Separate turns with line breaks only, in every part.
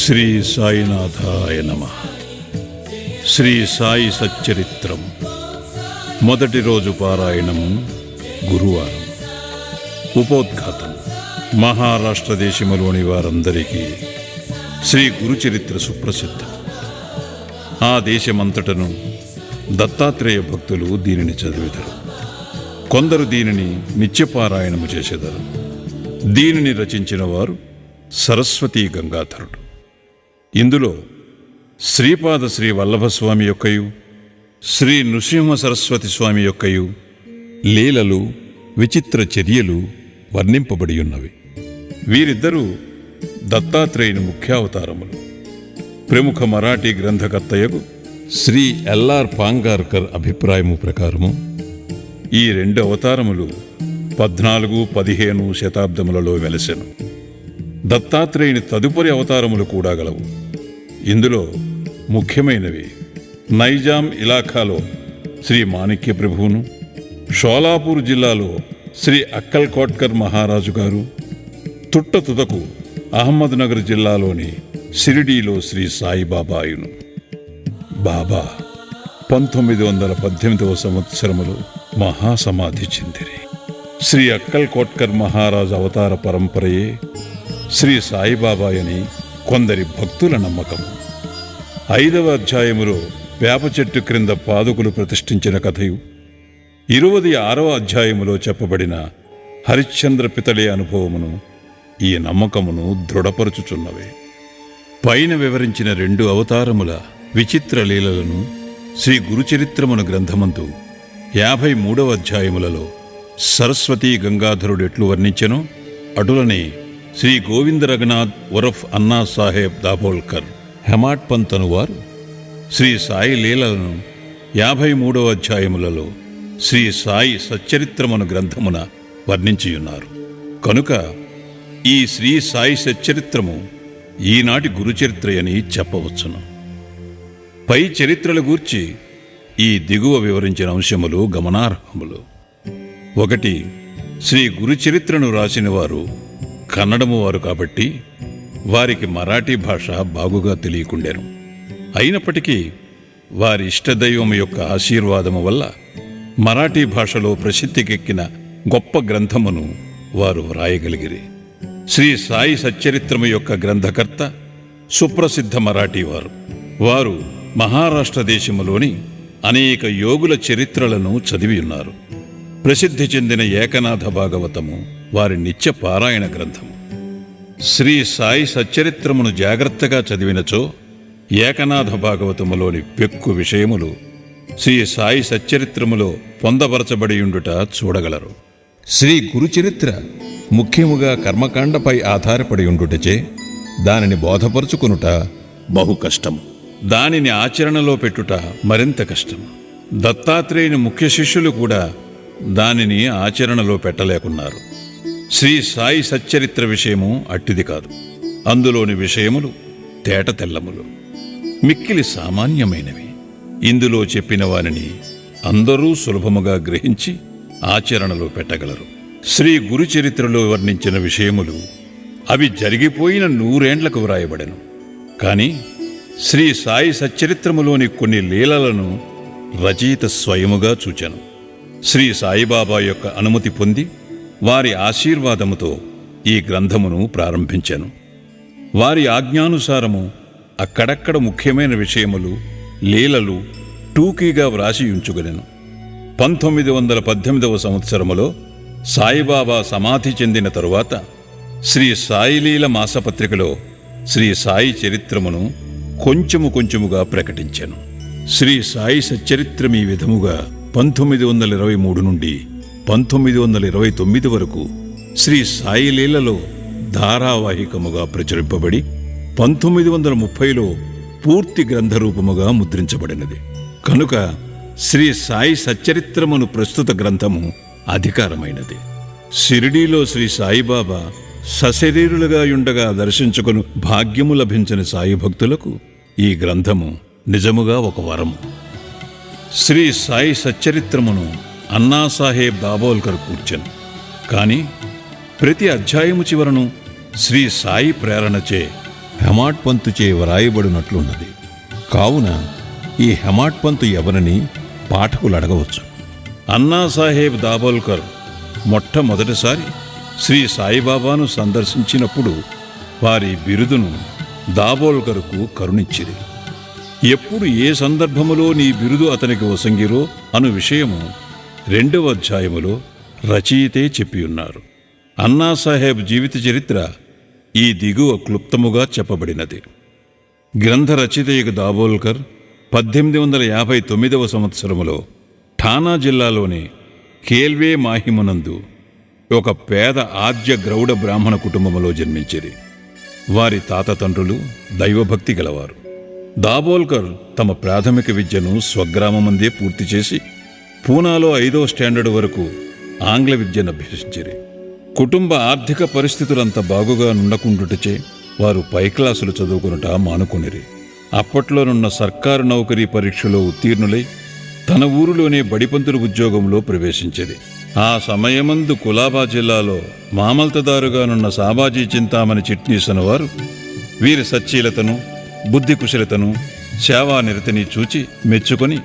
శ్రీ సాయినాథాయ నమః. శ్రీ సాయి సచ్చరిత్రం మొదటి రోజు పారాయణము గురువారం. ఉపోద్ఘాతం. మహారాష్ట్ర దేశములోని వారందరికీ శ్రీ గురుచరిత్ర సుప్రసిద్ధం. ఆ దేశమంతటను దత్తాత్రేయ భక్తులు దీనిని చదివెదరు. కొందరు దీనిని నిత్యపారాయణము చేసెదరు. దీనిని రచించిన వారు సరస్వతీ గంగాధరుడు. ఇందులో శ్రీపాద శ్రీ వల్లభస్వామి యొక్కయు శ్రీ నృసింహ సరస్వతి స్వామి యొక్కయు లీలలు, విచిత్ర చర్యలు వర్ణింపబడి ఉన్నవి. వీరిద్దరూ దత్తాత్రేయుని ముఖ్యావతారములు. ప్రముఖ మరాఠీ గ్రంథకర్తయగు శ్రీ ఎల్ఆర్ పాంగార్కర్ అభిప్రాయము ప్రకారము ఈ రెండు అవతారములు 14-15 శతాబ్దములలో వెలసెను. దత్తాత్రేయుని తదుపరి అవతారములు కూడా గలవు. ఇందులో ముఖ్యమైనవి నైజాం ఇలాఖాలో శ్రీ మాణిక్య ప్రభువును, షోలాపూర్ జిల్లాలో శ్రీ అక్కల్ కోట్కర్ మహారాజు గారు, తుట్టతుదకు అహ్మద్ నగర్ జిల్లాలోని షిరిడీలో శ్రీ సాయిబాబాయును. బాబా 1918వ సంవత్సరములో మహాసమాధి చెందిరి. శ్రీ అక్కల్ కోట్కర్ మహారాజు అవతార పరంపరయే శ్రీ సాయిబాబాయని కొందరి భక్తుల నమ్మకం. 5వ అధ్యాయములో వేప చెట్టు క్రింద పాదుకులు ప్రతిష్ఠించిన కథయు, 26వ అధ్యాయములో చెప్పబడిన హరిశ్చంద్ర పితళే అనుభవమును ఈ నమ్మకమును దృఢపరుచుచున్నవే. పైన వివరించిన 2 అవతారముల విచిత్ర లీలలను శ్రీ గురుచరిత్రమును గ్రంథమందు 53వ అధ్యాయములలో సరస్వతీ గంగాధరుడు ఎట్లు వర్ణించెనో అటులనే శ్రీ గోవింద రఘునాథ్ ఉరఫ్ అన్నా సాహెబ్ దాబోల్కర్ హెమాట్ పంత్ అనువారు శ్రీ సాయి లీలలను 53వ అధ్యాయములలో శ్రీ సాయి సచ్చరిత్రమును గ్రంథమున వర్ణించియున్నారు. కనుక ఈ శ్రీ సాయి సచ్చరిత్రము ఈనాటి గురుచరిత్రయని చెప్పవచ్చును. పై చరిత్రల గూర్చి ఈ దిగువ వివరించిన అంశములు గమనార్హములు. 1. శ్రీ గురుచరిత్రను రాసిన వారు కన్నడము వారు కాబట్టి వారికి మరాఠీ భాష బాగుగా తెలియకుండెను. అయినప్పటికీ వారి ఇష్టదైవము యొక్క ఆశీర్వాదము వల్ల మరాఠీ భాషలో ప్రసిద్ధికెక్కిన గొప్ప గ్రంథమును వారు వ్రాయగలిగిరి. శ్రీ సాయి సచ్చరిత్రము యొక్క గ్రంథకర్త సుప్రసిద్ధ మరాఠీవారు. వారు మహారాష్ట్ర దేశములోని అనేక యోగుల చరిత్రలను చదివి ఉన్నారు. ప్రసిద్ధి చెందిన ఏకనాథ భాగవతము వారి నిత్య పారాయణ గ్రంథము. శ్రీ సాయి సచ్చరిత్రమును జాగ్రత్తగా చదివినచో ఏకనాథ భాగవతములోని పెక్కు విషయములు శ్రీ సాయి సచ్చరిత్రములో పొందపరచబడియుండుట చూడగలరు. శ్రీ గురుచరిత్ర ముఖ్యముగా కర్మకాండపై ఆధారపడి ఉండుటచే దానిని బోధపరుచుకొనుట బహు కష్టము. దానిని ఆచరణలో పెట్టుట మరింత కష్టము. దత్తాత్రేయుని ముఖ్య శిష్యులు కూడా దానిని ఆచరణలో పెట్టలేకున్నారు. శ్రీ సాయి సచ్చరిత్ర విషయము అట్టిది కాదు. అందులోని విషయములు తేట తెల్లములు, మిక్కిలి సామాన్యమైనవి. ఇందులో చెప్పిన వారిని అందరూ సులభముగా గ్రహించి ఆచరణలో పెట్టగలరు. శ్రీ గురుచరిత్రలో వర్ణించిన విషయములు అవి జరిగిపోయిన 100 ఏండ్లకు వ్రాయబడెను. కాని శ్రీ సాయి సచ్చరిత్రములోని కొన్ని లీలలను రచయిత స్వయముగా చూచెను. శ్రీ సాయిబాబా యొక్క అనుమతి పొంది వారి ఆశీర్వాదముతో ఈ గ్రంథమును ప్రారంభించెను. వారి ఆజ్ఞానుసారము అక్కడక్కడ ముఖ్యమైన విషయములు, లీలలు టూకీగా వ్రాసి ఉంచుకొనెను. 1918వ సంవత్సరములో సాయిబాబా సమాధి చెందిన తరువాత శ్రీ సాయిలీల మాసపత్రికలో శ్రీ సాయి చరిత్రమును కొంచెముగా ప్రకటించెను. శ్రీ సాయి సచ్చరిత్రం ఈ విధముగా 1923 నుండి 1929 వరకు శ్రీ సాయిలీలలో ధారావాహికముగా ప్రచురింపబడి 1930లో పూర్తి గ్రంథరూపముగా ముద్రించబడినది. కనుక శ్రీ సాయి సచ్చరిత్రమును ప్రస్తుత గ్రంథము అధికారమైనది. షిరిడీలో శ్రీ సాయిబాబా సశరీరులుగా యుండగా దర్శించుకుని భాగ్యము లభించని సాయి భక్తులకు ఈ గ్రంథము నిజముగా ఒక వరము. శ్రీ సాయి సచ్చరిత్రమును అన్నాసాహెబ్ దాబోల్కర్ కూర్చెను. కాని ప్రతి అధ్యాయము చివరను శ్రీ సాయి ప్రేరణచే హెమాడ్ పంతుచే వ్రాయబడినట్లున్నది. కావున ఈ హెమాడ్ పంతు ఎవరని పాఠకులు అడగవచ్చు. అన్నాసాహెబ్ దాబోల్కర్ మొట్టమొదటిసారి శ్రీ సాయిబాబాను సందర్శించినప్పుడు వారి బిరుదును దాబోల్కర్కు కరుణించిరి. ఎప్పుడు ఏ సందర్భములో నీ బిరుదు అతనికి వసంగిరో అను విషయము 2వ అధ్యాయములో రచయితే చెప్పియున్నారు. అన్నాసాహెబ్ జీవిత చరిత్ర ఈ దిగువ క్లుప్తముగా చెప్పబడినది. గ్రంథ రచయిత దాబోల్కర్ 1859వ సంవత్సరములో ఠానా జిల్లాలోని కేల్వే మాహిమునందు ఒక పేద ఆద్య గ్రౌడ బ్రాహ్మణ కుటుంబములో జన్మించిరి. వారి తాత తండ్రులు దైవభక్తి గలవారు. దాబోల్కర్ తమ ప్రాథమిక విద్యను స్వగ్రామమందే పూర్తి చేసి పూనాలో 5వ స్టాండర్డ్ వరకు ఆంగ్ల విద్యను అభ్యసించిరి. కుటుంబ ఆర్థిక పరిస్థితులంత బాగుగా నుండకుండుటచే వారు పై క్లాసులు చదువుకునుట మానుకునిరి. అప్పట్లోనున్న సర్కారు నౌకరీ పరీక్షలో ఉత్తీర్ణులై తన ఊరిలోనే బడిపంతుల ఉద్యోగంలో ప్రవేశించిరి. ఆ సమయమందు కులాబా జిల్లాలో మామల్తదారుగానున్న సాబాజీ చింతామణి చిట్నీస్ వారు వీరి సచ్చీలతను, బుద్ధి కుశలతను, సేవానిరతిని చూచి మెచ్చుకొని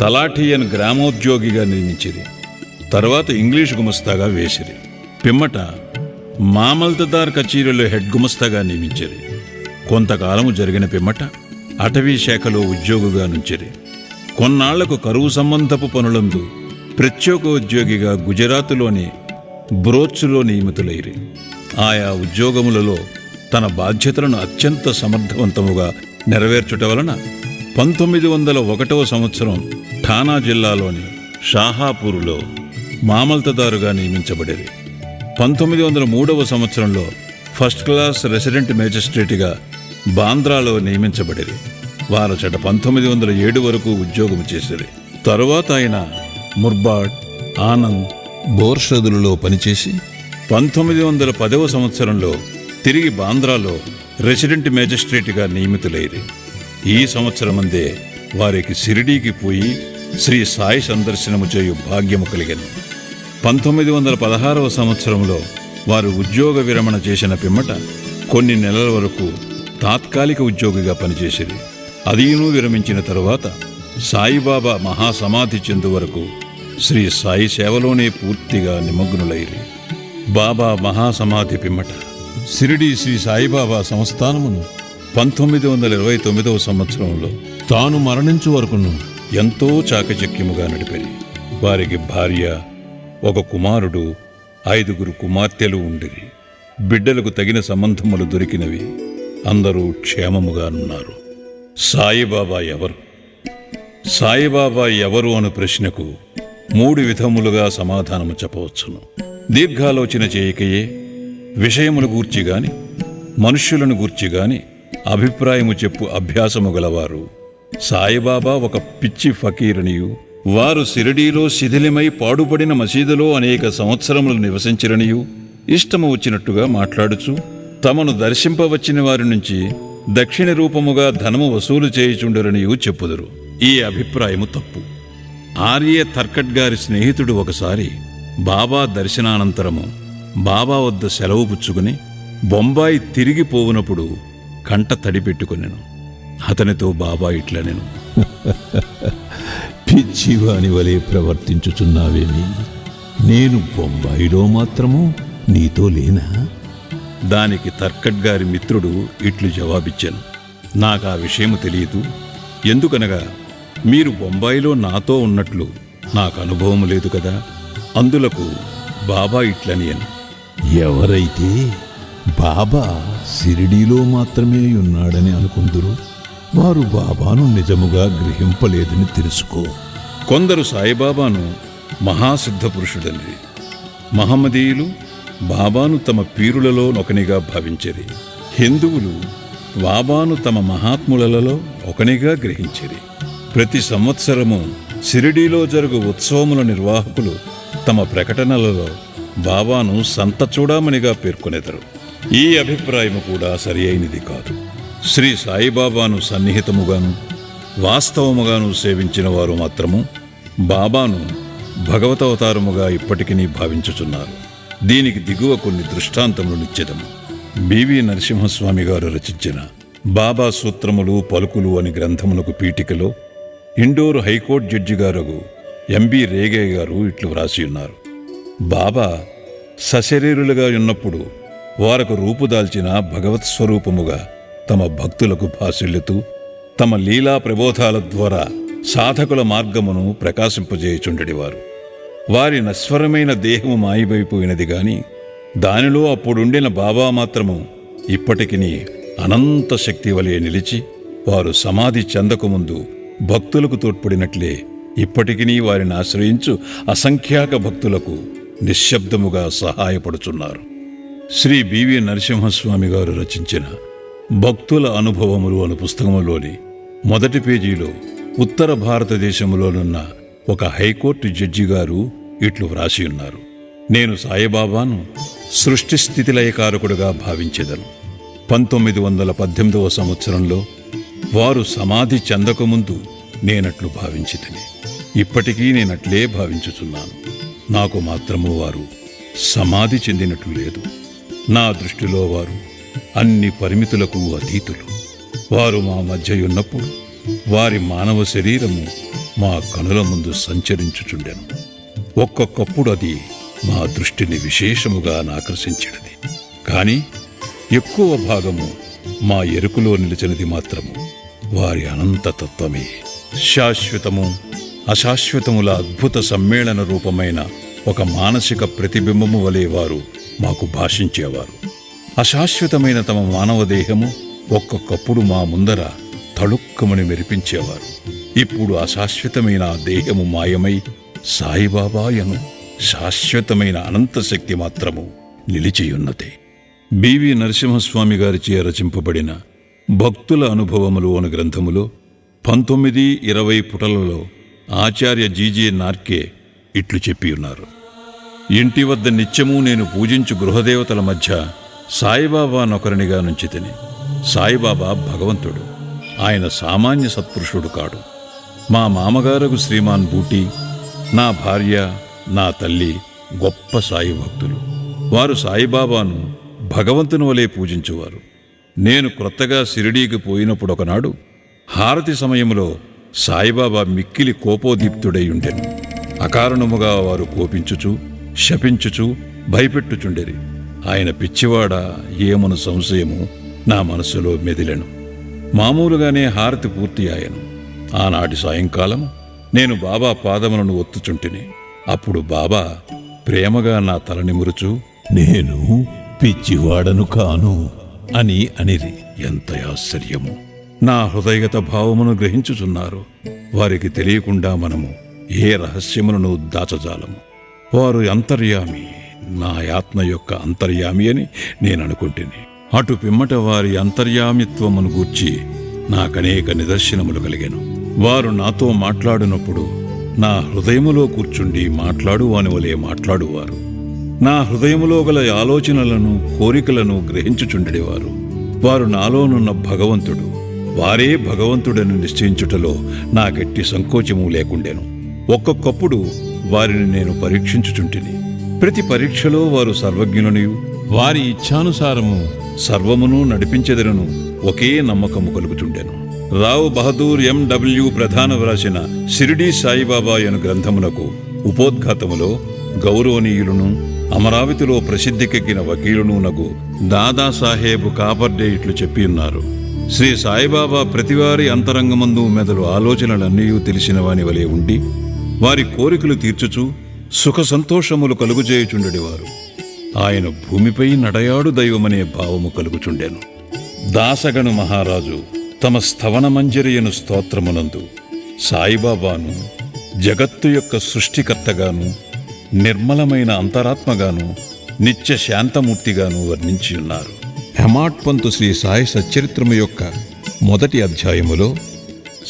తలాఠియన్ గ్రామోద్యోగిగా నియమించిరి. తరువాత ఇంగ్లీషు గుమస్తాగా వేసిరి. పిమ్మట మామల్తదార్ కచీరీలో హెడ్ గుమస్తాగా నియమించిరి. కొంతకాలము జరిగిన పిమ్మట అటవీ శాఖలో ఉద్యోగిగా నుంచిరి. కొన్నాళ్లకు కరువు సంబంధపు పనులందు ప్రత్యేక ఉద్యోగిగా గుజరాతులోని బ్రోచ్లో నియమితులైరి. ఆయా ఉద్యోగములలో తన బాధ్యతలను అత్యంత సమర్థవంతముగా నెరవేర్చుట వలన 1901వ సంవత్సరం ఠానా జిల్లాలోని షాహాపూర్లో మామల్తదారుగా నియమించబడిరి. 1903వ సంవత్సరంలో ఫస్ట్ క్లాస్ రెసిడెంట్ మేజిస్ట్రేట్గా బాంద్రాలో నియమించబడిరి. వారచట 1907 వరకు ఉద్యోగం చేసిరి. తరువాత ఆయన ముర్బాడ్, ఆనంద్, బోర్షదులలో పనిచేసి 1910వ సంవత్సరంలో తిరిగి బాంద్రాలో రెసిడెంట్ మేజిస్ట్రేట్గా నియమితులైరి. ఈ సంవత్సరమందే వారికి షిరిడీకి పోయి శ్రీ సాయి సందర్శనము చేయు భాగ్యము కలిగెను. 1916వ సంవత్సరంలో వారు ఉద్యోగ విరమణ చేసిన పిమ్మట కొన్ని నెలల వరకు తాత్కాలిక ఉద్యోగిగా పనిచేసిరి. అదీను విరమించిన తరువాత సాయిబాబా మహాసమాధి చెందు వరకు శ్రీ సాయి సేవలోనే పూర్తిగా నిమగ్నులైరి. బాబా మహాసమాధి పిమ్మట షిరిడీ శ్రీ సాయిబాబా సంస్థానమును 1929వ సంవత్సరంలో తాను మరణించు వరకును ఎంతో చాకచక్యముగా నడిపారు. వారికి భార్య, ఒక కుమారుడు, 5 కుమార్తెలు ఉండిరి. బిడ్డలకు తగిన సంబంధములు దొరికినవి. అందరూ క్షేమముగానున్నారు. సాయిబాబా ఎవరు? సాయిబాబా ఎవరు అను ప్రశ్నకు 3 విధములుగా సమాధానము చెప్పవచ్చును. దీర్ఘాలోచన చేయకయే విషయమును గూర్చి గాని మనుష్యులను గూర్చి గాని అభిప్రాయము చెప్పు అభ్యాసము గలవారు. సాయిబాబా ఒక పిచ్చి ఫకీరనియు, వారు షిరిడీలో శిథిలమై పాడుపడిన మసీదులో అనేక సంవత్సరములు నివసించిరనియు ఇష్టము వచ్చినట్టుగా మాట్లాడుచు తమను దర్శింపవచ్చిన వారి నుంచి దక్షిణ రూపముగా ధనము వసూలు చేయుచుండరనియు చెప్పుదురు. ఈ అభిప్రాయము తప్పు. ఆర్య తర్కట్ గారి స్నేహితుడు ఒకసారి బాబా దర్శనానంతరము బాబా వద్ద సెలవు పుచ్చుకుని బొంబాయి తిరిగి పోవునప్పుడు కంట తడిపెట్టుకునేను. అతనితో బాబా ఇట్లనెను,
పిచ్చివాని వలె ప్రవర్తించుచున్నావేమి? నేను బొంబాయిలో మాత్రము నీతో లేనా?
దానికి తర్కట్ గారి మిత్రుడు ఇట్లు జవాబిచ్చాను, నాకా విషయము తెలియదు. ఎందుకనగా మీరు బొంబాయిలో నాతో ఉన్నట్లు నాకు అనుభవం లేదు కదా. అందులకు బాబా ఇట్లనియను,
ఎవరైతే బాబా షిరిడీలో మాత్రమే ఉన్నాడని అనుకుందురు, వారు బాబాను నిజముగా గ్రహింపలేదని తెలుసుకో.
కొందరు సాయిబాబాను మహాసిద్ధ పురుషుడని, మహమ్మదీయులు బాబాను తమ పీరులలో ఒకనిగా భావించిరి. హిందువులు బాబాను తమ మహాత్ములలో ఒకనిగా గ్రహించిరి. ప్రతి సంవత్సరము షిరిడీలో జరుగు ఉత్సవముల నిర్వాహకులు తమ ప్రకటనలలో బాబాను సంత చూడమనిగా పేర్కొనేదరు. ఈ అభిప్రాయము కూడా సరి అయినది కాదు. శ్రీ సాయిబాబాను సన్నిహితముగాను వాస్తవముగాను సేవించిన వారు మాత్రము బాబాను భగవతవతారముగా ఇప్పటికీ భావించుచున్నారు. దీనికి దిగువ కొన్ని దృష్టాంతములు నిశ్చితము. బివి నరసింహస్వామి గారు రచించిన బాబా సూత్రములు పలుకులు అని గ్రంథమునకు పీఠికలో ఇండోరు హైకోర్టు జడ్జి గారు ఎంబి రేగయ్య గారు ఇట్లు వ్రాసి ఉన్నారు. బాబా సశరీరులుగా ఉన్నప్పుడు వారకు రూపుదాల్చిన భగవత్ స్వరూపముగా తమ భక్తులకు భాసిల్లుతూ తమ లీలా ప్రబోధాల ద్వారా సాధకుల మార్గమును ప్రకాశింపజేయుచుండెడివారు. వారి నశ్వరమైన దేహము మాయమైపోయినది గాని దానిలో అప్పుడుండిన బాబా మాత్రము ఇప్పటికిని అనంత శక్తి వలె నిలిచి వారు సమాధి చెందకముందు భక్తులకు తోడ్పడినట్లే ఇప్పటికినీ వారిని ఆశ్రయించు అసంఖ్యాక భక్తులకు నిశ్శబ్దముగా సహాయపడుచున్నారు. శ్రీ బివి నరసింహస్వామి గారు రచించిన భక్తుల అనుభవములు అను పుస్తకములోని మొదటి పేజీలో ఉత్తర భారతదేశంలోనున్న ఒక హైకోర్టు జడ్జి గారు ఇట్లు వ్రాసి ఉన్నారు. నేను సాయిబాబాను సృష్టి స్థితిలయకారకుడుగా భావించెదను. 1918వ సంవత్సరంలో వారు సమాధి చెందకముందు నేనట్లు భావించితిని. ఇప్పటికీ నేనట్లే భావించుచున్నాను. నాకు మాత్రము వారు సమాధి చెందినట్లు లేదు. నా దృష్టిలో వారు అన్ని పరిమితులకు అతీతులు. వారు మా మధ్య ఉన్నప్పుడు వారి మానవ శరీరము మా కనుల ముందు సంచరించుచుండెను. ఒక్కొక్కప్పుడు అది మా దృష్టిని విశేషముగా ఆకర్షించినది. కాని ఎక్కువ భాగము మా ఎరుకులో నిలిచినది మాత్రము వారి అనంతతత్వమే. శాశ్వతము అశాశ్వతముల అద్భుత సమ్మేళన రూపమైన ఒక మానసిక ప్రతిబింబము వలె వారు మాకు భాషించేవారు. అశాశ్వతమైన తమ మానవ దేహము ఒక్కొక్కప్పుడు మా ముందర తళుక్కమని మెరిపించేవారు. ఇప్పుడు అశాశ్వతమైన ఆ దేహము మాయమై సాయిబాబాయను శాశ్వతమైన అనంతశక్తి మాత్రము నిలిచియున్నదే. బివి నరసింహస్వామి గారిచే రచింపబడిన భక్తుల అనుభవములు అను గ్రంథములో 19-20 పుటలలో ఆచార్య జీజే నార్కే ఇట్లు చెప్పి ఉన్నారు. ఇంటి వద్ద నిత్యము నేను పూజించు గృహదేవతల మధ్య సాయిబాబానొకరినిగా నుంచితిని. సాయిబాబా భగవంతుడు. ఆయన సామాన్య సత్పురుషుడు కాడు. మా మామగారకు శ్రీమాన్ బూటీ, నా భార్య, నా తల్లి గొప్ప సాయి భక్తులు. వారు సాయిబాబాను భగవంతుని వలె పూజించువారు. నేను క్రొత్తగా షిరిడీకి పోయినప్పుడు ఒకనాడు హారతి సమయంలో సాయిబాబా మిక్కిలి కోపోదీప్తుడై ఉండెను. అకారణముగా వారు కోపించుచు శపించుచు భయపెట్టుచుండెరి. ఆయన పిచ్చివాడా ఏమను సంశయము నా మనసులో మెదిలెను. మామూలుగానే హారతి పూర్తి ఆయను. ఆనాటి సాయంకాలం నేను బాబా పాదములను ఒత్తుచుంటిని. అప్పుడు బాబా ప్రేమగా నా తల నిమురుచు,
నేను పిచ్చివాడను కాను అని అనిరి.
ఎంత ఆశ్చర్యము! నా హృదయగత భావమును గ్రహించుచున్నారు. వారికి తెలియకుండా మనము ఏ రహస్యములను దాచజాలము. వారు అంతర్యామి, నా ఆత్మ యొక్క అంతర్యామి అని నేననుకుంటుని. అటు పిమ్మట వారి అంతర్యామిత్వమును గూర్చి నాకనేక నిదర్శనములు కలిగాను. వారు నాతో మాట్లాడినప్పుడు నా హృదయములో కూర్చుండి మాట్లాడువాని వలె మాట్లాడువారు. నా హృదయములో గల ఆలోచనలను కోరికలను గ్రహించుచుండెడివారు. వారు నాలోనున్న భగవంతుడు, వారే భగవంతుడని నిశ్చయించుటలో నాకెట్టి సంకోచము లేకుండెను. ఒక్కొక్కప్పుడు వారిని నేను పరీక్షించుచుంటిని. ప్రతి పరీక్షలో వారు సర్వజ్ఞులనియు వారి ఇచ్ఛానుసారము సర్వమును నడిపించెదరను ఒకే నమ్మకము కలుగుచుండెను. రావు బహదూర్ ఎండబ్ల్యూ ప్రధాన వ్రాసిన షిరిడీ సాయిబాబా అను గ్రంథమునకు ఉపోద్ఘాతములో గౌరవనీయులను అమరావతిలో ప్రసిద్ధికెక్కిన వకీలును నగు దాదాసాహేబ్ కాపర్డే ఇట్లు చెప్పి ఉన్నారు. శ్రీ సాయిబాబా ప్రతివారి అంతరంగమందు మెదలు ఆలోచనలన్నీ తెలిసిన వాని వలె ఉండి వారి కోరికలు తీర్చుచు సుఖ సంతోషములు కలుగుచేయుచుండెడివారు. ఆయన భూమిపై నడయాడు దైవమనే భావము కలుగుచుండెను. దాసగను మహారాజు తమ స్థవనమంజరియను స్తోత్రమునందు సాయిబాబాను జగత్తు యొక్క సృష్టికర్తగాను, నిర్మలమైన అంతరాత్మగాను, నిత్య శాంతమూర్తిగాను వర్ణించియున్నారు. హెమాడ్ పంతు శ్రీ సాయి సచ్చరిత్రము యొక్క మొదటి అధ్యాయములో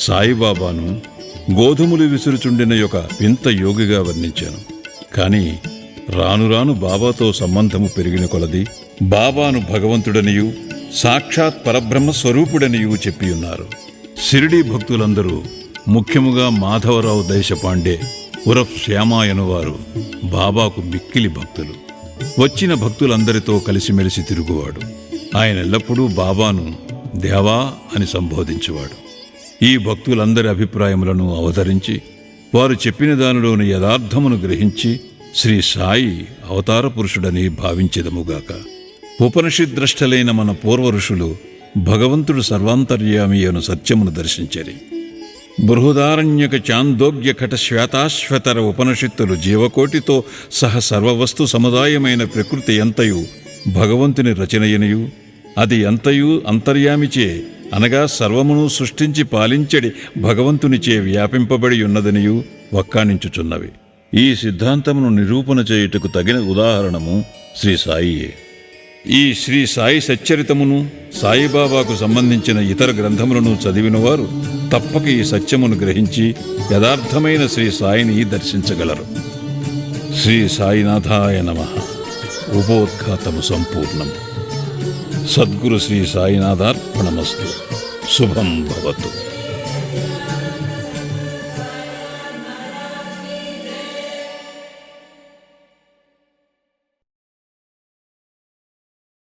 సాయిబాబాను గోధుమలు విసురుచుండిన యొక్క వింత యోగిగా వర్ణించాను. కానీ రాను రాను బాబాతో సంబంధము పెరిగిన కొలది బాబాను భగవంతుడనియు సాక్షాత్ పరబ్రహ్మ స్వరూపుడనియు చెప్పియున్నారు. షిరిడీ భక్తులందరూ, ముఖ్యముగా మాధవరావు దేశపాండే ఉరఫ్ శ్యామాయను వారు బాబాకు మిక్కిలి భక్తులు. వచ్చిన భక్తులందరితో కలిసిమెలిసి తిరుగువాడు. ఆయన ఎల్లప్పుడూ బాబాను దేవా అని సంబోధించేవాడు. ఈ భక్తులందరి అభిప్రాయములను అవతరించి వారు చెప్పిన దానిలోని యథార్థమును గ్రహించి శ్రీ సాయి అవతార పురుషుడని భావించెదముగాక. ఉపనిషద్ద్రష్టలైన మన పూర్వ ఋషులు భగవంతుడు సర్వాంతర్యామి అను సత్యమును దర్శించరి. బృహదారణ్యక చాందోగ్య ఘట శ్వేతాశ్వతర ఉపనిషత్తులు జీవకోటితో సహ సర్వవస్తు సముదాయమైన ప్రకృతి ఎంతయు భగవంతుని రచనయనియు అది ఎంతయు అంతర్యామిచే అనగా సర్వమును సృష్టించి పాలించడి భగవంతునిచే వ్యాపింపబడి ఉన్నదనియు వక్కాణించుచున్నవి. ఈ సిద్ధాంతమును నిరూపణ చేయుటకు తగిన ఉదాహరణము శ్రీ సాయియే. ఈ శ్రీ సాయి సచ్చరితమును సాయిబాబాకు సంబంధించిన ఇతర గ్రంథములను చదివినవారు తప్పక ఈ సత్యమును గ్రహించి యథార్థమైన శ్రీ సాయిని దర్శించగలరు. శ్రీ సాయినాథాయ నమః. ఉపోద్ఘాతము సంపూర్ణము. సద్గురు శ్రీ సాయినాథార్పణమస్తు. శుభం భవతు.